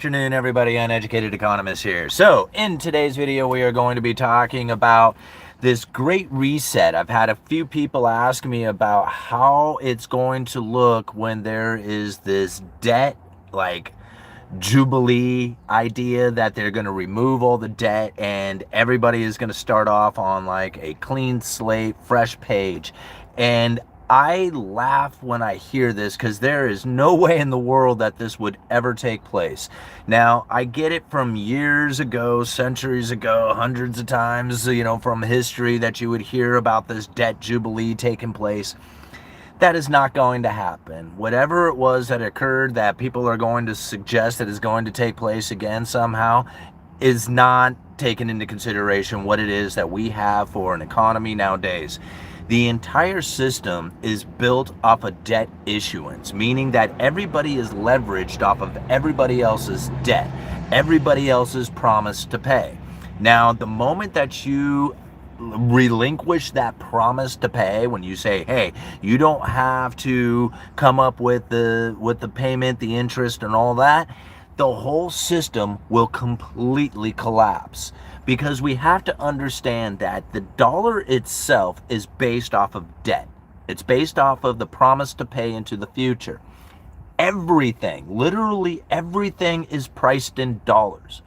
Afternoon, everybody. Uneducated Economist here. So in today's video we are going to be talking about this great reset. I've had a few people ask me about how it's going to look when there is this debt jubilee idea that they're going to remove all the debt and everybody is going to start off on like a clean slate, fresh page. And I laugh when I hear this because there is no way in the world that this would ever take place. Now, I get it from years ago, centuries ago, hundreds of times, from history that you would hear about this debt jubilee taking place. That is not going to happen. Whatever it was that occurred that people are going to suggest that is going to take place again somehow is not taken into consideration what it is that we have for an economy nowadays. The entire system is built off of debt issuance, meaning that everybody is leveraged off of everybody else's debt, everybody else's promise to pay. Now, the moment that you relinquish that promise to pay, when you say, hey, you don't have to come up with the payment, the interest and all that, the whole system will completely collapse. Because we have to understand that the dollar itself is based off of debt. It's based off of the promise to pay into the future. Everything, literally everything, is priced in dollars.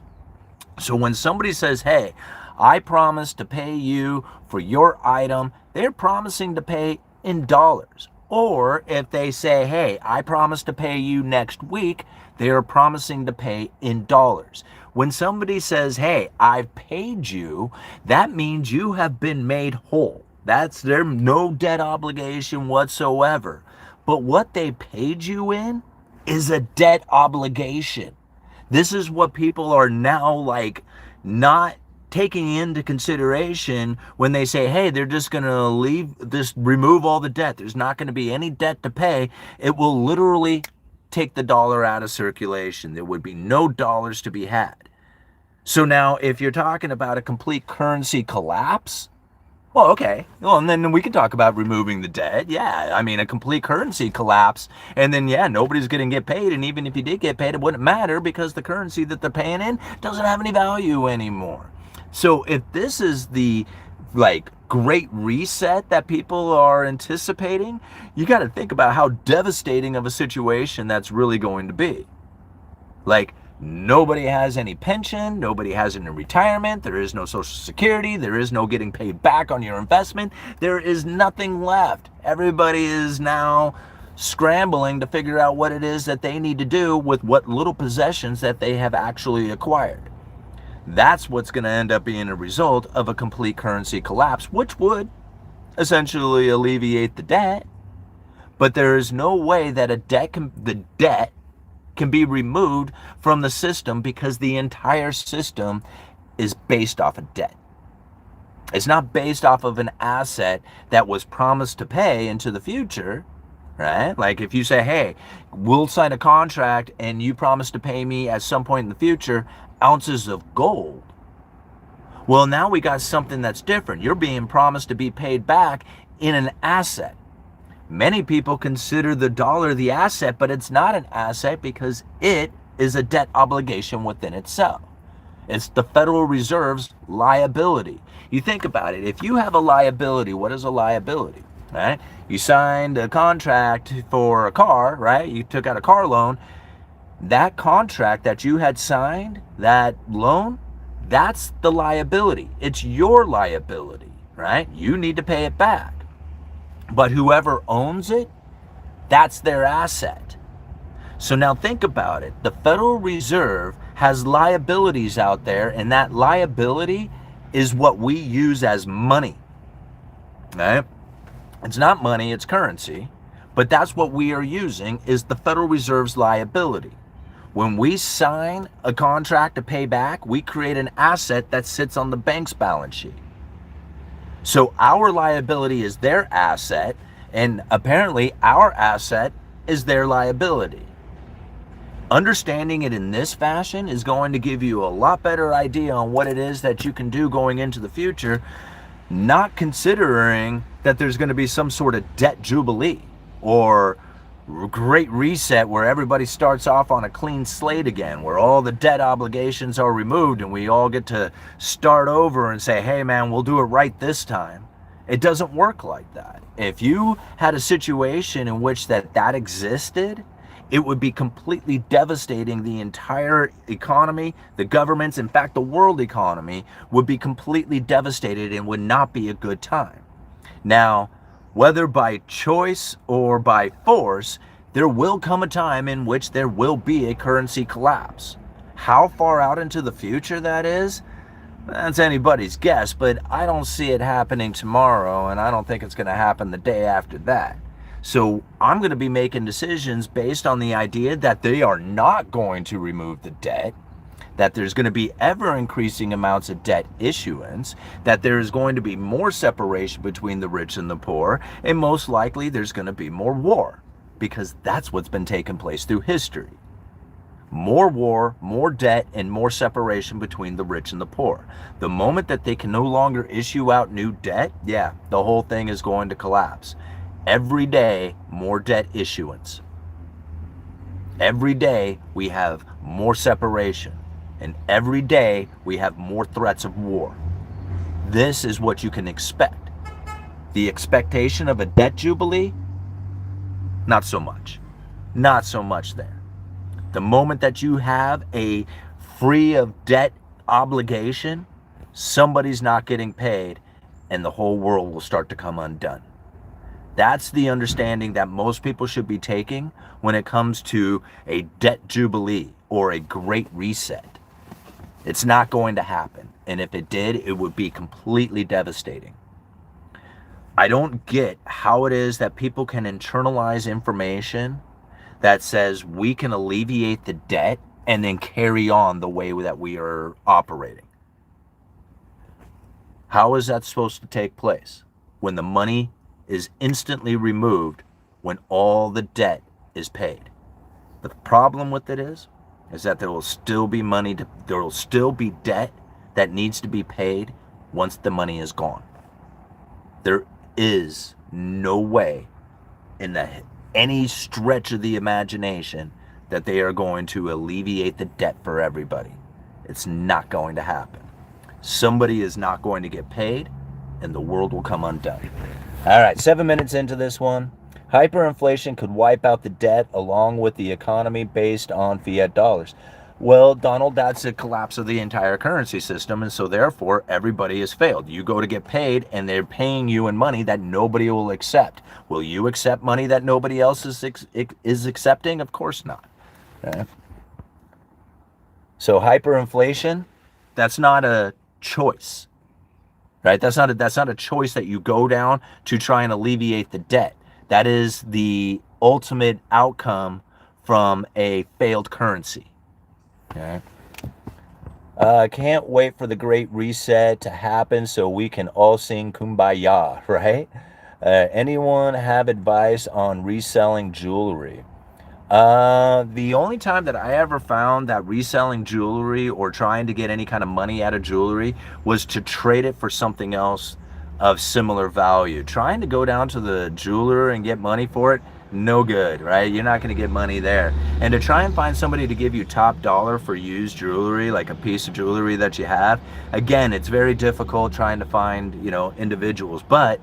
So when somebody says, hey, I promise to pay you for your item, they're promising to pay in dollars. Or if they say, hey, I promise to pay you next week, they are promising to pay in dollars. When somebody says, hey, I've paid you, that means you have been made whole. There's no debt obligation whatsoever. But what they paid you in is a debt obligation. This is what people are now not taking into consideration when they say, hey, they're just going to remove all the debt. There's not going to be any debt to pay. It will literally take the dollar out of circulation. There would be no dollars to be had. So now if you're talking about a complete currency collapse, well, okay. Well, and then we can talk about removing the debt. Yeah, I mean, a complete currency collapse. And then, yeah, nobody's going to get paid. And even if you did get paid, it wouldn't matter because the currency that they're paying in doesn't have any value anymore. So if this is the great reset that people are anticipating, you got to think about how devastating of a situation that's really going to be. Nobody has any pension, nobody has any retirement, there is no social security, there is no getting paid back on your investment, there is nothing left. Everybody is now scrambling to figure out what it is that they need to do with what little possessions that they have actually acquired. That's what's going to end up being a result of a complete currency collapse, which would essentially alleviate the debt. But there is no way that the debt can be removed from the system because the entire system is based off of debt. It's not based off of an asset that was promised to pay into the future, right? Like if you say, hey, we'll sign a contract and you promise to pay me at some point in the future ounces of gold. Well, now we got something that's different. You're being promised to be paid back in an asset. Many people consider the dollar the asset, but it's not an asset because it is a debt obligation within itself. It's the Federal Reserve's liability. You think about it. If you have a liability, what is a liability? Right? You signed a contract for a car, right? You took out a car loan. That contract that you had signed, that loan, that's the liability. It's your liability, right? You need to pay it back. But whoever owns it, that's their asset. So now think about it. The Federal Reserve has liabilities out there, and that liability is what we use as money. Right? It's not money, it's currency. But that's what we are using, is the Federal Reserve's liability. When we sign a contract to pay back, we create an asset that sits on the bank's balance sheet. So our liability is their asset, and apparently our asset is their liability. Understanding it in this fashion is going to give you a lot better idea on what it is that you can do going into the future, not considering that there's going to be some sort of debt jubilee or great reset where everybody starts off on a clean slate again, where all the debt obligations are removed and we all get to start over and say, hey man, we'll do it right this time. It doesn't work like that. If you had a situation in which that existed, it would be completely devastating. The entire economy, the governments, in fact, the world economy would be completely devastated and would not be a good time. Now, whether by choice or by force, there will come a time in which there will be a currency collapse. How far out into the future that is, that's anybody's guess, but I don't see it happening tomorrow, and I don't think it's going to happen the day after that. So I'm going to be making decisions based on the idea that they are not going to remove the debt, that there's going to be ever increasing amounts of debt issuance, that there is going to be more separation between the rich and the poor, and most likely there's going to be more war, because that's what's been taking place through history. More war, more debt, and more separation between the rich and the poor. The moment that they can no longer issue out new debt, yeah, the whole thing is going to collapse. Every day, more debt issuance. Every day, we have more separation. And every day, we have more threats of war. This is what you can expect. The expectation of a debt jubilee? Not so much. Not so much there. The moment that you have a free of debt obligation, somebody's not getting paid, and the whole world will start to come undone. That's the understanding that most people should be taking when it comes to a debt jubilee or a great reset. It's not going to happen. And if it did, it would be completely devastating. I don't get how it is that people can internalize information that says we can alleviate the debt and then carry on the way that we are operating. How is that supposed to take place when the money is instantly removed when all the debt is paid? But the problem with it is that there will still be there will still be debt that needs to be paid once the money is gone. There is no way in any stretch of the imagination that they are going to alleviate the debt for everybody. It's not going to happen. Somebody is not going to get paid, and the world will come undone. All right, 7 minutes into this one. Hyperinflation could wipe out the debt along with the economy based on fiat dollars. Well, Donald, that's a collapse of the entire currency system, and so therefore everybody has failed. You go to get paid, and they're paying you in money that nobody will accept. Will you accept money that nobody else is accepting? Of course not. Okay. So hyperinflation, that's not a choice, right? That's not a choice that you go down to try and alleviate the debt. That is the ultimate outcome from a failed currency. Okay. Can't wait for the great reset to happen so we can all sing Kumbaya, right? Anyone have advice on reselling jewelry? The only time that I ever found that reselling jewelry or trying to get any kind of money out of jewelry was to trade it for something else of similar value. Trying to go down to the jeweler and get money for it, no good, right? You're not going to get money there. And to try and find somebody to give you top dollar for used jewelry, like a piece of jewelry that you have, again, it's very difficult trying to find, individuals. But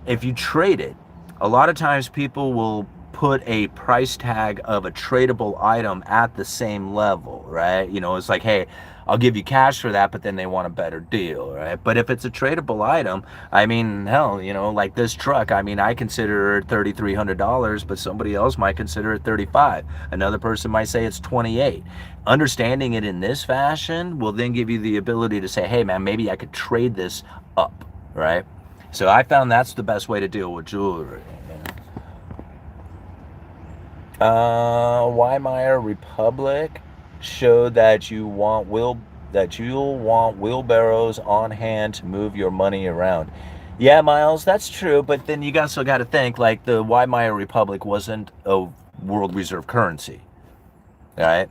if you trade it, a lot of times people will put a price tag of a tradable item at the same level, right? It's like, hey, I'll give you cash for that, but then they want a better deal, right? But if it's a tradable item, I mean, hell, like this truck, I mean, I consider it $3,300, but somebody else might consider it $35. Another person might say it's $28. Understanding it in this fashion will then give you the ability to say, hey man, maybe I could trade this up, right? So I found that's the best way to deal with jewelry. Weimar Republic showed that you'll want wheelbarrows on hand to move your money around. Yeah, Miles, that's true, but then you also got to think, like, the Weimar Republic wasn't a world reserve currency, right?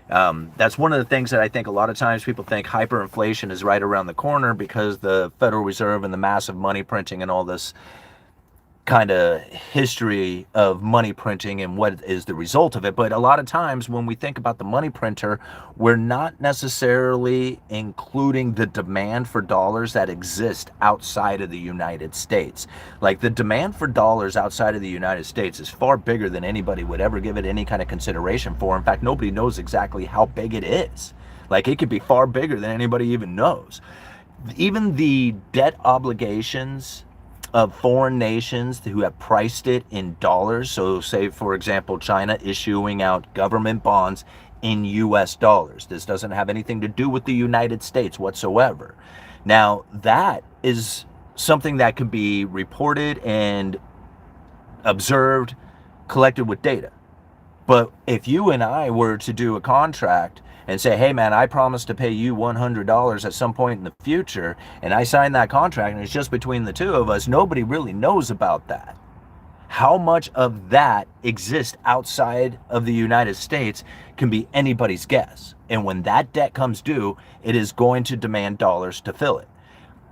That's one of the things that I think a lot of times people think hyperinflation is right around the corner because the Federal Reserve and the massive money printing and all this. kind of history of money printing and what is the result of it. But a lot of times when we think about the money printer, we're not necessarily including the demand for dollars that exist outside of the United States. Like the demand for dollars outside of the United States is far bigger than anybody would ever give it any kind of consideration for. In fact, nobody knows exactly how big it is. Like it could be far bigger than anybody even knows. Even the debt obligations of foreign nations who have priced it in dollars. So say, for example, China issuing out government bonds in US dollars. This doesn't have anything to do with the United States whatsoever. Now, that is something that can be reported and observed, collected with data. But if you and I were to do a contract and say, hey man, I promise to pay you $100 at some point in the future, and I sign that contract and it's just between the two of us, nobody really knows about that. How much of that exists outside of the United States can be anybody's guess. And when that debt comes due, it is going to demand dollars to fill it.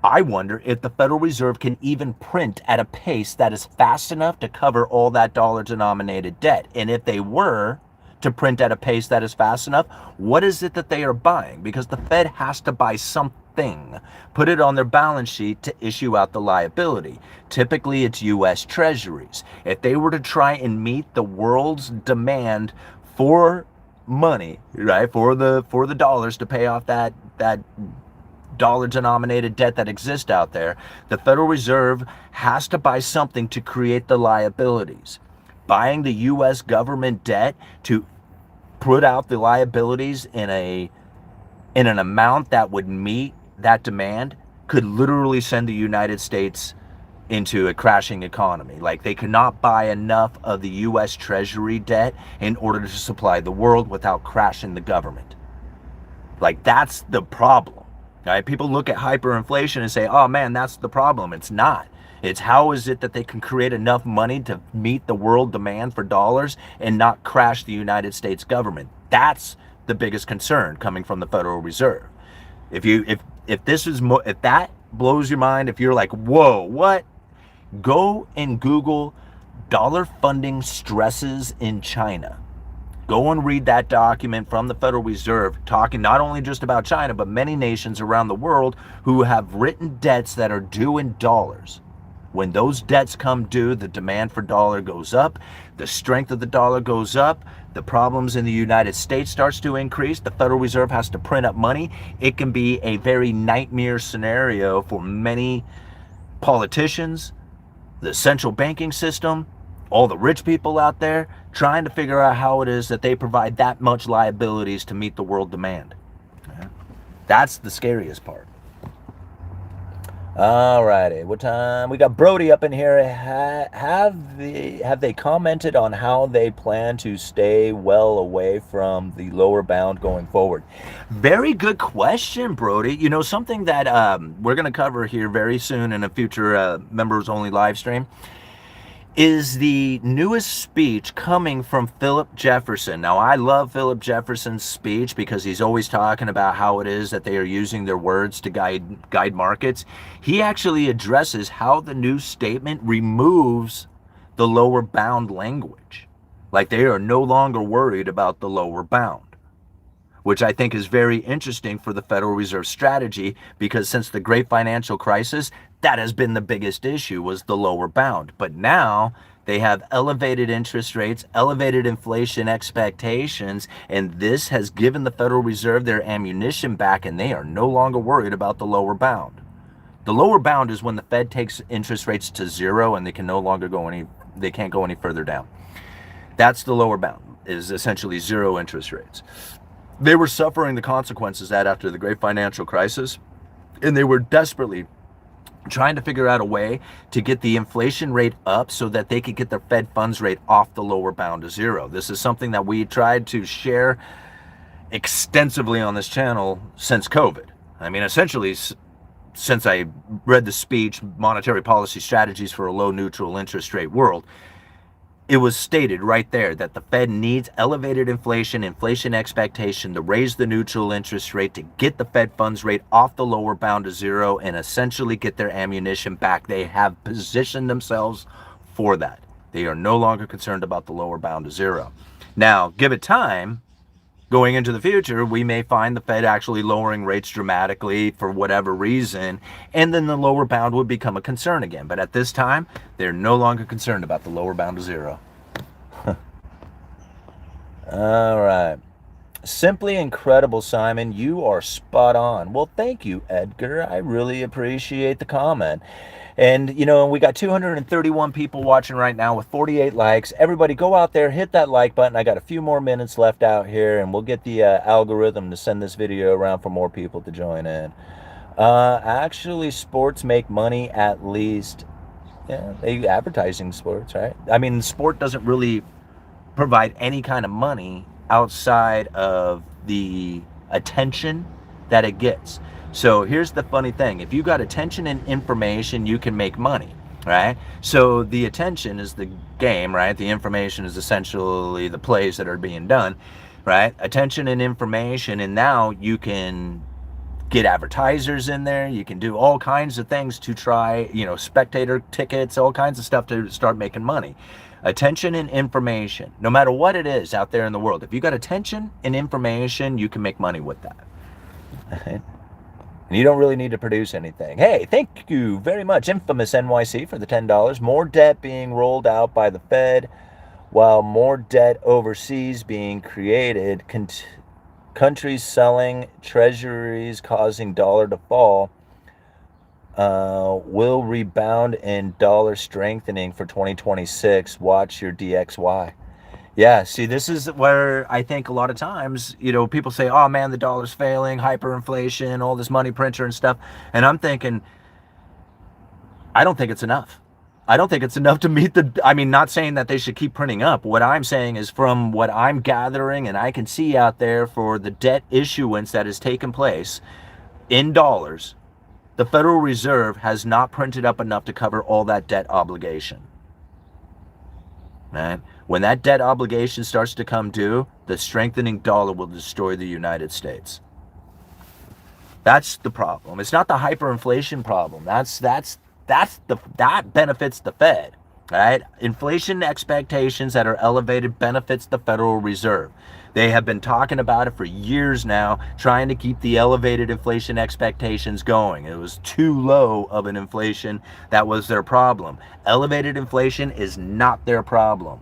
I wonder if the Federal Reserve can even print at a pace that is fast enough to cover all that dollar-denominated debt. And if they were to print at a pace that is fast enough, what is it that they are buying? Because the Fed has to buy something, put it on their balance sheet to issue out the liability. Typically, it's U.S. Treasuries. If they were to try and meet the world's demand for money, right, for the dollars to pay off that dollar-denominated debt that exists out there, the Federal Reserve has to buy something to create the liabilities. Buying the U.S. government debt to put out the liabilities in an amount that would meet that demand could literally send the United States into a crashing economy. Like they could not buy enough of the U.S. Treasury debt in order to supply the world without crashing the government. Like that's the problem. Right? People look at hyperinflation and say, oh man, that's the problem. It's not. It's how is it that they can create enough money to meet the world demand for dollars and not crash the United States government? That's the biggest concern coming from the Federal Reserve. If that blows your mind, if you're like, whoa, what? Go and Google dollar funding stresses in China. Go and read that document from the Federal Reserve talking not only just about China, but many nations around the world who have written debts that are due in dollars. When those debts come due, the demand for dollar goes up, the strength of the dollar goes up, the problems in the United States starts to increase, the Federal Reserve has to print up money. It can be a very nightmare scenario for many politicians, the central banking system, all the rich people out there trying to figure out how it is that they provide that much liabilities to meet the world demand. That's the scariest part. All righty, what time? We got Brody up in here. Have they commented on how they plan to stay well away from the lower bound going forward? Very good question, Brody. You know, something that we're going to cover here very soon in a future members only live stream is the newest speech coming from Philip Jefferson. Now, I love Philip Jefferson's speech because he's always talking about how it is that they are using their words to guide markets. He actually addresses how the new statement removes the lower bound language. Like they are no longer worried about the lower bound, which I think is very interesting for the Federal Reserve strategy, because since the great financial crisis, that has been the biggest issue, was the lower bound. But now they have elevated interest rates, elevated inflation expectations, and this has given the Federal Reserve their ammunition back, and they are no longer worried about the lower bound. The lower bound is when the Fed takes interest rates to zero and they can't go any further down. That's the lower bound, is essentially zero interest rates. They were suffering the consequences of that after the great financial crisis, and they were desperately trying to figure out a way to get the inflation rate up so that they could get their Fed funds rate off the lower bound to zero. This is something that we tried to share extensively on this channel since COVID. I mean, essentially, since I read the speech, Monetary Policy Strategies for a Low Neutral Interest Rate World, it was stated right there that the Fed needs elevated inflation expectation to raise the neutral interest rate to get the Fed funds rate off the lower bound to zero and essentially get their ammunition back. They have positioned themselves for that. They are no longer concerned about the lower bound of zero. Now, give it time. Going into the future, we may find the Fed actually lowering rates dramatically for whatever reason, and then the lower bound would become a concern again. But at this time, they're no longer concerned about the lower bound of zero. All right. Simply incredible, Simon. You are spot on. Well, thank you, Edgar. I really appreciate the comment. And, you know, we got 231 people watching right now with 48 likes. Everybody go out there, hit that like button. I got a few more minutes left out here, and we'll get the algorithm to send this video around for more people to join in. Actually, sports make money at least. Yeah, they advertising sports, right? I mean, sport doesn't really provide any kind of money outside of the attention that it gets. So here's the funny thing. If you got attention and information, you can make money, right? So the attention is the game, right? The information is essentially the plays that are being done, right? Attention and information, and now you can get advertisers in there. You can do all kinds of things to try, you know, spectator tickets, all kinds of stuff to start making money. Attention and information, no matter what it is out there in the world, if you got attention and information, you can make money with that. And you don't really need to produce anything. Hey, thank you very much, Infamous NYC, for the $10. More debt being rolled out by the Fed, while more debt overseas being created. Countries selling treasuries, causing dollar to fall. Will rebound in dollar strengthening for 2026. Watch your DXY. Yeah, see, this is where I think a lot of times, you know, people say, oh man, the dollar's failing, hyperinflation, all this money printer and stuff. And I'm thinking, I don't think it's enough. I don't think it's enough to meet the, I mean, not saying that they should keep printing up. What I'm saying is, from what I'm gathering and I can see out there for the debt issuance that has taken place in dollars, the Federal Reserve has not printed up enough to cover all that debt obligation. Right? When that debt obligation starts to come due, the strengthening dollar will destroy the United States. That's the problem. It's not the hyperinflation problem. That benefits the Fed, right? Inflation expectations that are elevated benefits the Federal Reserve. They have been talking about it for years now, trying to keep the elevated inflation expectations going. It was too low of an inflation. That was their problem. Elevated inflation is not their problem.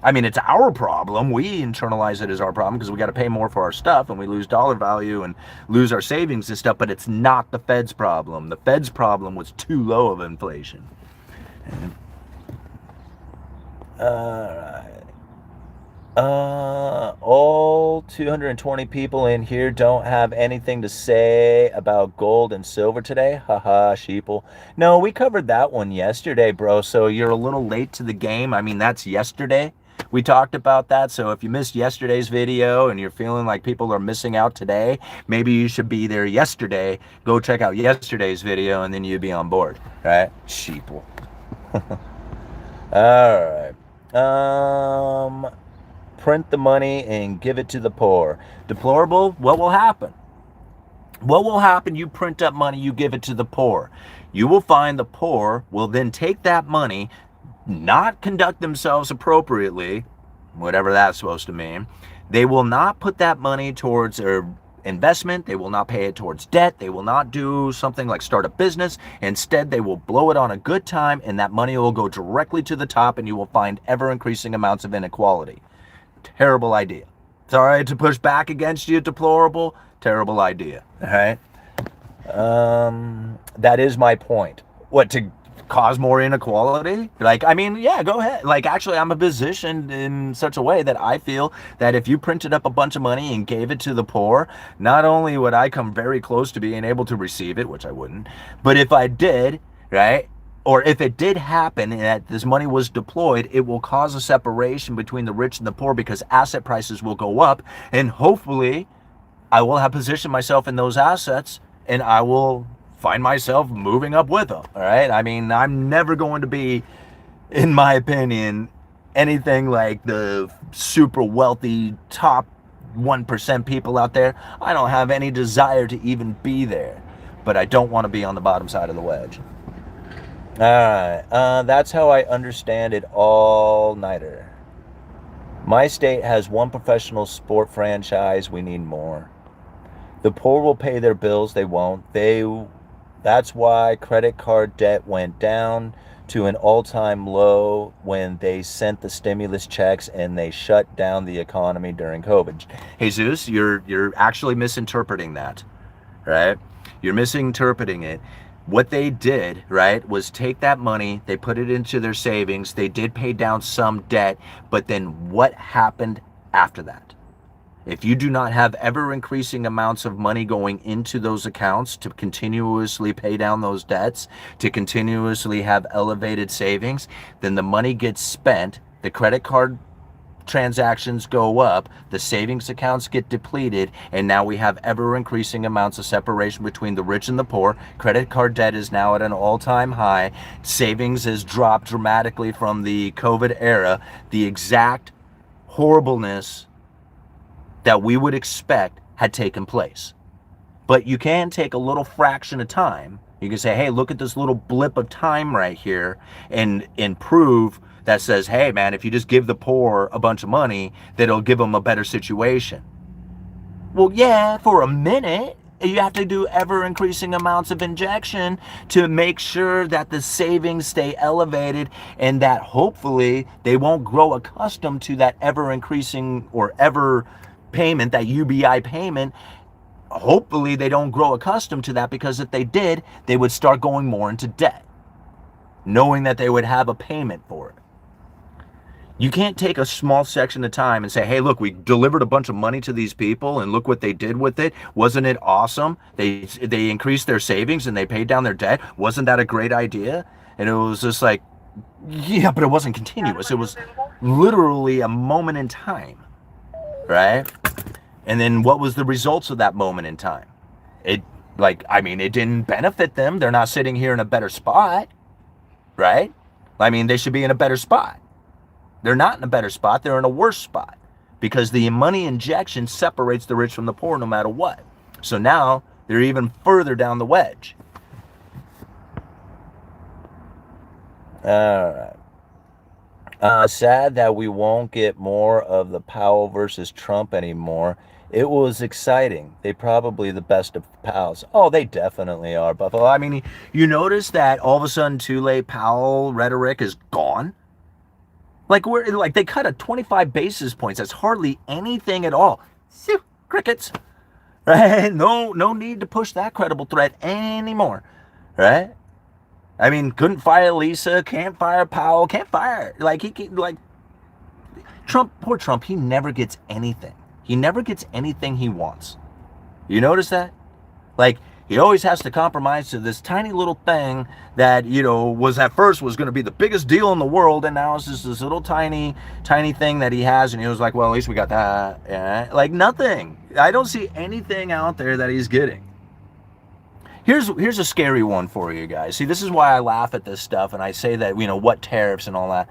I mean, it's our problem. We internalize it as our problem because we got to pay more for our stuff and we lose dollar value and lose our savings and stuff, but it's not the Fed's problem. The Fed's problem was too low of inflation. All 220 people in here don't have anything to say about gold and silver today. Haha, sheeple. No, we covered that one yesterday, bro. So you're a little late to the game. I mean, that's yesterday. We talked about that. So if you missed yesterday's video and you're feeling like people are missing out today, maybe you should be there yesterday. Go check out yesterday's video and then you'll be on board, right? Sheeple. All right. Print the money and give it to the poor. Deplorable, what will happen? What will happen? You print up money, you give it to the poor. You will find the poor will then take that money, not conduct themselves appropriately, whatever that's supposed to mean. They will not put that money towards their investment. They will not pay it towards debt. They will not do something like start a business. Instead, they will blow it on a good time, and that money will go directly to the top, and you will find ever increasing amounts of inequality. Terrible idea. Sorry to push back against you, deplorable. Terrible idea. All right. That is my point. What, to cause more inequality? Like, I mean, yeah, go ahead. Like, actually, I'm positioned in such a way that I feel that if you printed up a bunch of money and gave it to the poor, not only would I come very close to being able to receive it, which I wouldn't, but if I did, right, or if it did happen and that this money was deployed, it will cause a separation between the rich and the poor because asset prices will go up, and hopefully I will have positioned myself in those assets and I will find myself moving up with them. All right. I mean, I'm never going to be, in my opinion, anything like the super wealthy top 1% people out there. I don't have any desire to even be there, but I don't want to be on the bottom side of the wedge. All right. That's how I understand it all-nighter. My state has one professional sport franchise. We need more. The poor will pay their bills. They won't. That's why credit card debt went down to an all-time low when they sent the stimulus checks and they shut down the economy during COVID. Jesus, you're actually misinterpreting that, right? You're misinterpreting it. What they did, right, was take that money, they put it into their savings, they did pay down some debt, but then what happened after that? If you do not have ever increasing amounts of money going into those accounts to continuously pay down those debts, to continuously have elevated savings, then the money gets spent, the credit card transactions go up, the savings accounts get depleted, and now we have ever increasing amounts of separation between the rich and the poor. Credit card debt is now at an all-time high. Savings has dropped dramatically from the COVID era. The exact horribleness that we would expect had taken place. But you can take a little fraction of time. You can say, hey, look at this little blip of time right here and prove that says, hey, man, if you just give the poor a bunch of money, that it'll give them a better situation. Well, yeah, for a minute, you have to do ever increasing amounts of injection to make sure that the savings stay elevated and that hopefully they won't grow accustomed to that ever increasing or ever payment, that UBI payment. Hopefully they don't grow accustomed to that, because if they did, they would start going more into debt, knowing that they would have a payment for it. You can't take a small section of time and say, hey, look, we delivered a bunch of money to these people and look what they did with it. Wasn't it awesome? They increased their savings and they paid down their debt. Wasn't that a great idea? And it was just like, yeah, but it wasn't continuous. It was literally a moment in time, right? And then what was the results of that moment in time? It didn't benefit them. They're not sitting here in a better spot, right? I mean, they should be in a better spot. They're not in a better spot. They're in a worse spot, because the money injection separates the rich from the poor no matter what. So now they're even further down the wedge. All right. Sad that we won't get more of the Powell versus Trump anymore. It was exciting. They probably the best of pals. Oh, they definitely are, Buffalo. I mean, you notice that all of a sudden too late Powell rhetoric is gone. Like they cut a 25 basis points. That's hardly anything at all. Crickets. Right? No need to push that credible threat anymore. Right? I mean, couldn't fire Lisa, can't fire Powell, can't fire. Trump, poor Trump, he never gets anything. He never gets anything he wants. You notice that? Like, he always has to compromise to this tiny little thing that, was at first was going to be the biggest deal in the world, and now it's just this little tiny thing that he has, and he was like, well, at least we got that. Yeah. Like, nothing. I don't see anything out there that he's getting. Here's a scary one for you guys. See, this is why I laugh at this stuff, and I say that, what tariffs and all that.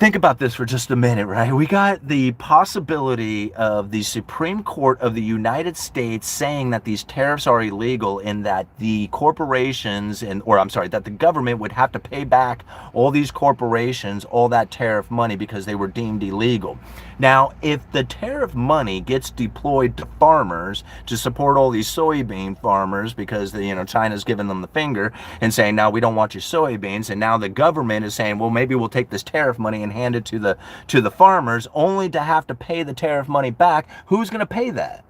Think about this for just a minute, right? We got the possibility of the Supreme Court of the United States saying that these tariffs are illegal, and that the corporations that the government would have to pay back all these corporations all that tariff money because they were deemed illegal. Now, if the tariff money gets deployed to farmers to support all these soybean farmers because China's giving them the finger and saying, now we don't want your soybeans, and now the government is saying, well, maybe we'll take this tariff money and hand it to the farmers, only to have to pay the tariff money back. Who's going to pay that?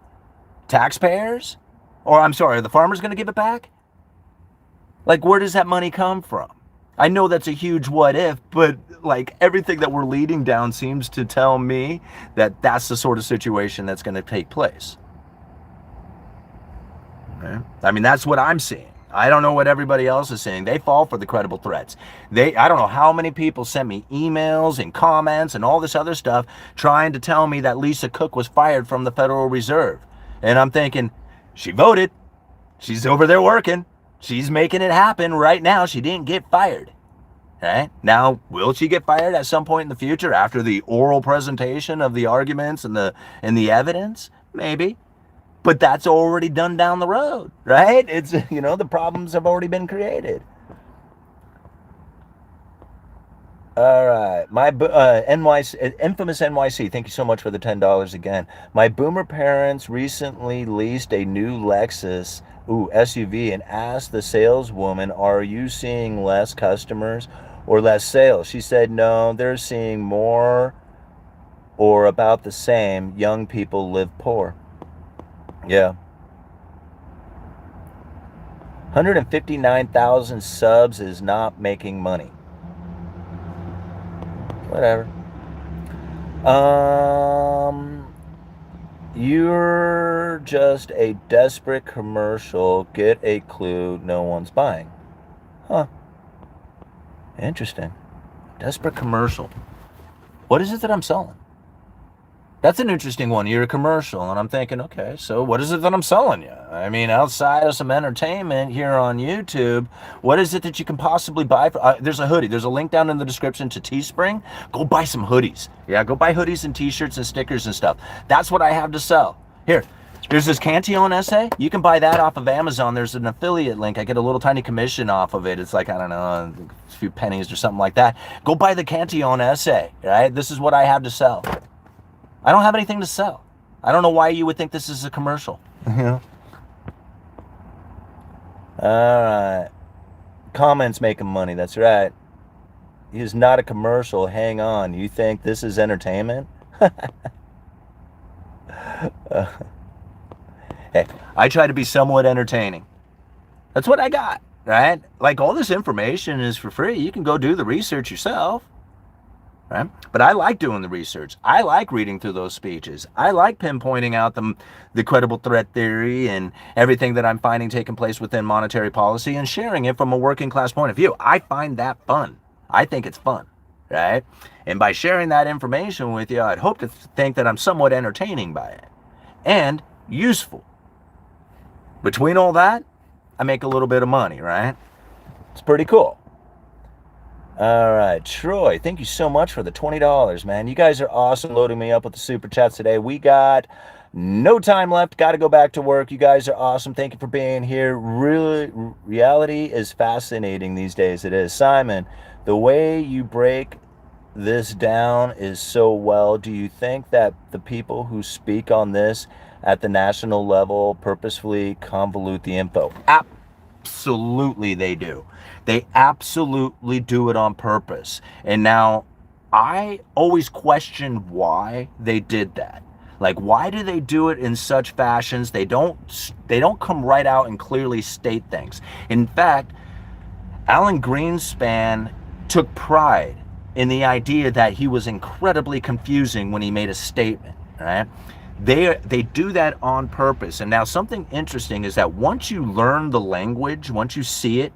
Taxpayers? Or are the farmers going to give it back? Like, where does that money come from? I know that's a huge what if, but everything that we're leading down seems to tell me that that's the sort of situation that's going to take place. Okay? I mean, that's what I'm seeing. I don't know what everybody else is saying. They fall for the credible threats. I don't know how many people sent me emails and comments and all this other stuff trying to tell me that Lisa Cook was fired from the Federal Reserve. And I'm thinking, she voted. She's over there working. She's making it happen right now. She didn't get fired. Right? Now, will she get fired at some point in the future after the oral presentation of the arguments and the evidence? Maybe. But that's already done down the road, right? It's, the problems have already been created. All right, my NYC, infamous NYC. Thank you so much for the $10 again. My boomer parents recently leased a new Lexus, SUV, and asked the saleswoman, "Are you seeing less customers or less sales?" She said, "No, they're seeing more or about the same. Young people live poor." Yeah, 159,000 subs is not making money. Whatever. Um, you're just a desperate commercial. Get a clue. No one's buying. Huh. Interesting. Desperate commercial. What is it that I'm selling? That's an interesting one. You're a commercial, and I'm thinking, okay, so what is it that I'm selling you? I mean, outside of some entertainment here on YouTube, what is it that you can possibly buy? There's a hoodie. There's a link down in the description to Teespring. Go buy some hoodies. Yeah, go buy hoodies and T-shirts and stickers and stuff. That's what I have to sell. Here, there's this Cantillon essay. You can buy that off of Amazon. There's an affiliate link. I get a little tiny commission off of it. It's like, I don't know, a few pennies or something like that. Go buy the Cantillon essay, right? This is what I have to sell. I don't have anything to sell. I don't know why you would think this is a commercial. Yeah. All right. Comments making money. That's right. It is not a commercial. Hang on. You think this is entertainment? Hey, I try to be somewhat entertaining. That's what I got, right? Like, all this information is for free. You can go do the research yourself. Right? But I like doing the research. I like reading through those speeches. I like pinpointing out the credible threat theory and everything that I'm finding taking place within monetary policy and sharing it from a working class point of view. I find that fun. I think it's fun, right? And by sharing that information with you, I'd hope to think that I'm somewhat entertaining by it and useful. Between all that, I make a little bit of money, right? It's pretty cool. All right, Troy, thank you so much for the $20, man. You guys are awesome loading me up with the super chats today. We got no time left. Got to go back to work. You guys are awesome. Thank you for being here. Really, reality is fascinating these days. It is. Simon, the way you break this down is so well. Do you think that the people who speak on this at the national level purposefully convolute the info? Absolutely they do. They absolutely do it on purpose. And now, I always question why they did that. Like, why do they do it in such fashions? They don't come right out and clearly state things. In fact, Alan Greenspan took pride in the idea that he was incredibly confusing when he made a statement, right? They do that on purpose. And now, something interesting is that once you learn the language, once you see it,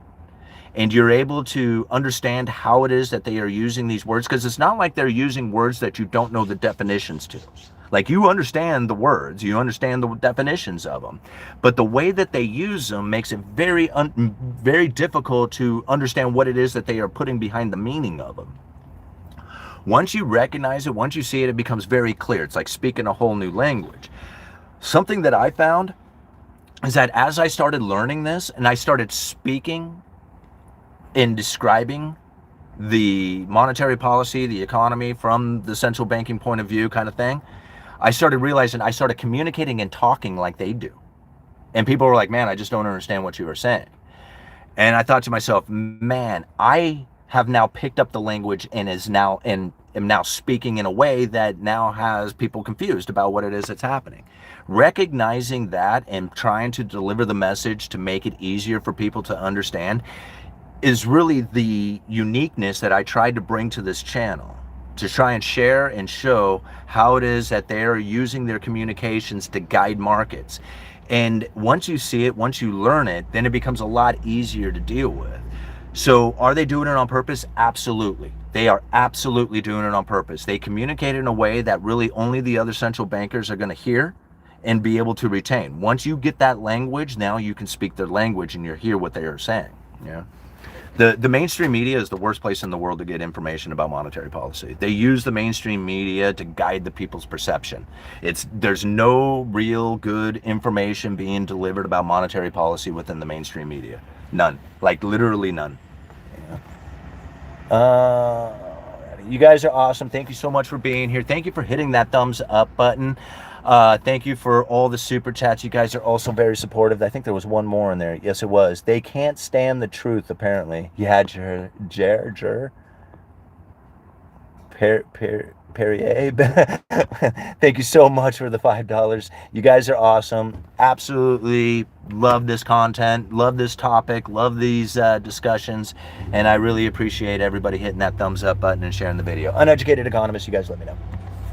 and you're able to understand how it is that they are using these words, because it's not like they're using words that you don't know the definitions to. Like, you understand the words, you understand the definitions of them, but the way that they use them makes it very difficult to understand what it is that they are putting behind the meaning of them. Once you recognize it, once you see it, it becomes very clear. It's like speaking a whole new language. Something that I found is that as I started learning this and I started speaking in describing the monetary policy, the economy from the central banking point of view kind of thing, I started realizing I started communicating and talking like they do. And people were like, man, I just don't understand what you were saying. And I thought to myself, man, I have now picked up the language and am now speaking in a way that now has people confused about what it is that's happening. Recognizing that and trying to deliver the message to make it easier for people to understand is really the uniqueness that I tried to bring to this channel, to try and share and show how it is that they are using their communications to guide markets. And once you see it, once you learn it, then it becomes a lot easier to deal with. So are they doing it on purpose? Absolutely. They are absolutely doing it on purpose. They communicate in a way that really only the other central bankers are going to hear and be able to retain. Once you get that language, now you can speak their language and you hear what they are saying. Yeah. The mainstream media is the worst place in the world to get information about monetary policy. They use the mainstream media to guide the people's perception. There's no real good information being delivered about monetary policy within the mainstream media. None. Like, literally none. Yeah. You guys are awesome. Thank you so much for being here. Thank you for hitting that thumbs up button. Thank you for all the super chats. You guys are also very supportive. I think there was one more in there. Yes, it was. They can't stand the truth, apparently. You had Perrier. Thank you so much for the $5. You guys are awesome. Absolutely love this content, love this topic, love these discussions, and I really appreciate everybody hitting that thumbs up button and sharing the video. Uneducated Economist, you guys let me know.